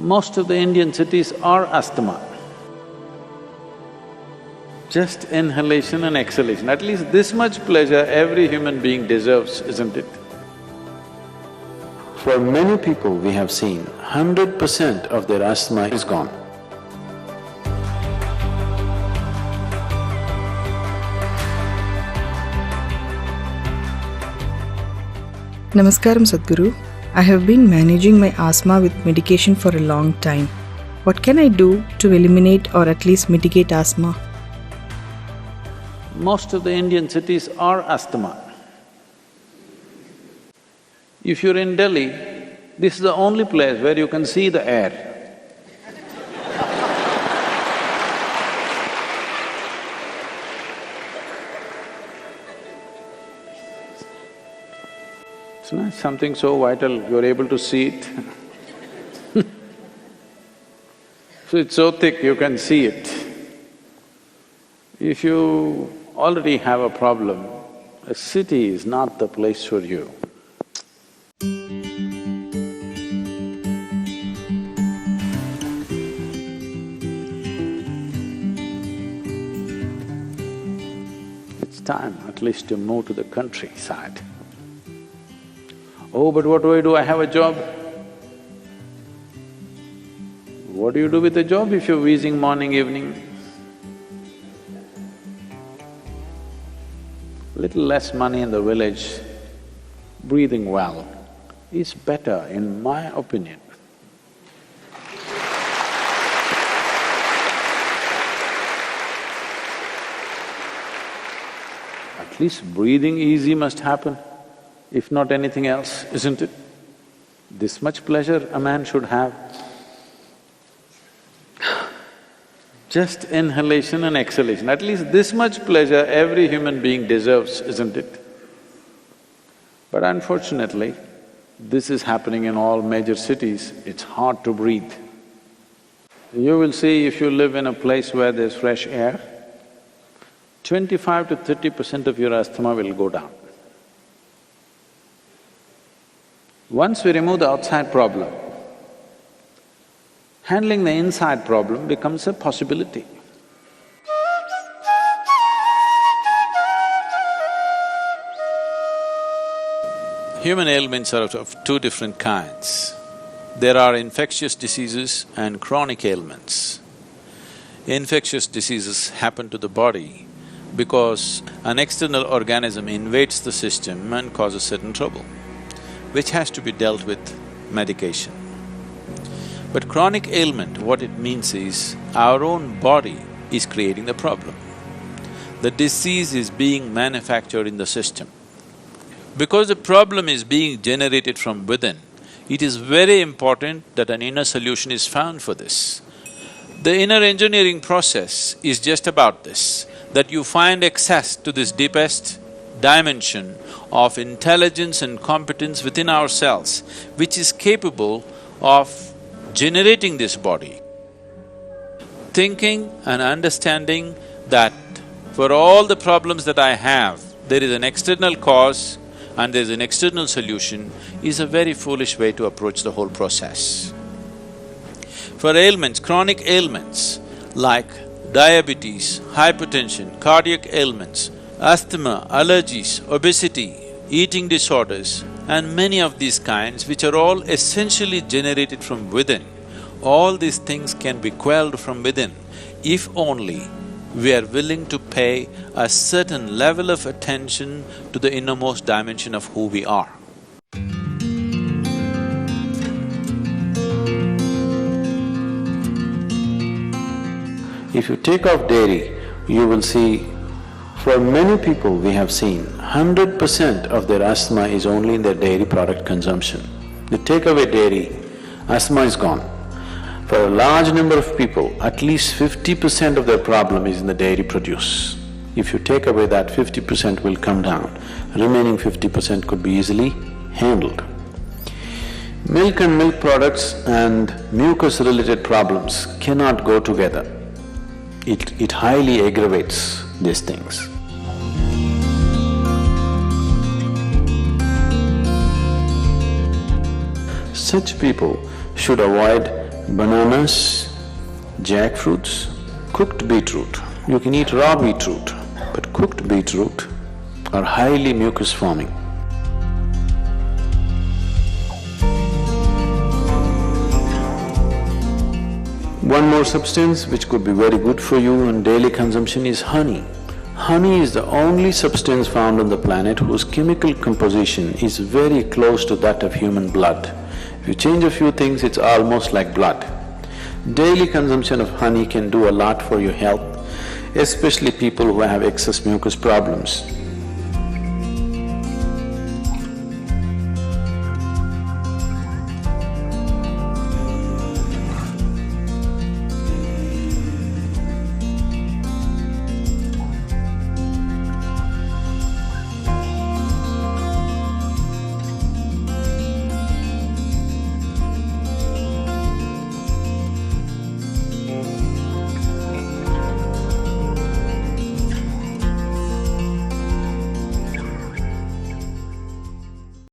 Most of the Indian cities are asthma. Just inhalation and exhalation, at least this much pleasure every human being deserves, isn't it? For many people we have seen, 100% of their asthma is gone. Namaskaram Sadguru. I have been managing my asthma with medication for a long time. What can I do to eliminate or at least mitigate asthma? Most of the Indian cities are asthma. If you're in Delhi, this is the only place where you can see the air. It's not something so vital, you're able to see it. So it's so thick, you can see it. If you already have a problem, a city is not the place for you. It's time at least to move to the countryside. Oh, but what do? I have a job. What do you do with a job if you're wheezing morning, evening? Little less money in the village, breathing well is better in my opinion. At least breathing easy must happen, if not anything else, isn't it? This much pleasure a man should have. Just inhalation and exhalation, at least this much pleasure every human being deserves, isn't it? But unfortunately, this is happening in all major cities, it's hard to breathe. You will see if you live in a place where there's fresh air, 25 to 30% of your asthma will go down. Once we remove the outside problem, handling the inside problem becomes a possibility. Human ailments are of two different kinds. There are infectious diseases and chronic ailments. Infectious diseases happen to the body because an external organism invades the system and causes certain trouble, which has to be dealt with medication. But chronic ailment, what it means is, our own body is creating the problem. The disease is being manufactured in the system. Because the problem is being generated from within, it is very important that an inner solution is found for this. The inner engineering process is just about this, that you find access to this deepest dimension of intelligence and competence within ourselves, which is capable of generating this body. Thinking and understanding that for all the problems that I have, there is an external cause and there is an external solution is a very foolish way to approach the whole process. For ailments, chronic ailments like diabetes, hypertension, cardiac ailments, asthma, allergies, obesity, eating disorders, and many of these kinds which are all essentially generated from within, all these things can be quelled from within if only we are willing to pay a certain level of attention to the innermost dimension of who we are. If you take off dairy, you will see, for many people we have seen, 100% of their asthma is only in their dairy product consumption. You take away dairy, asthma is gone. For a large number of people, at least 50% of their problem is in the dairy produce. If you take away that, 50% will come down, remaining 50% could be easily handled. Milk and milk products and mucus-related problems cannot go together. It highly aggravates these things. Such people should avoid bananas, jackfruits, cooked beetroot. You can eat raw beetroot, but cooked beetroot are highly mucus forming. One more substance which could be very good for you in daily consumption is honey. Honey is the only substance found on the planet whose chemical composition is very close to that of human blood. If you change a few things, it's almost like blood. Daily consumption of honey can do a lot for your health, especially people who have excess mucus problems.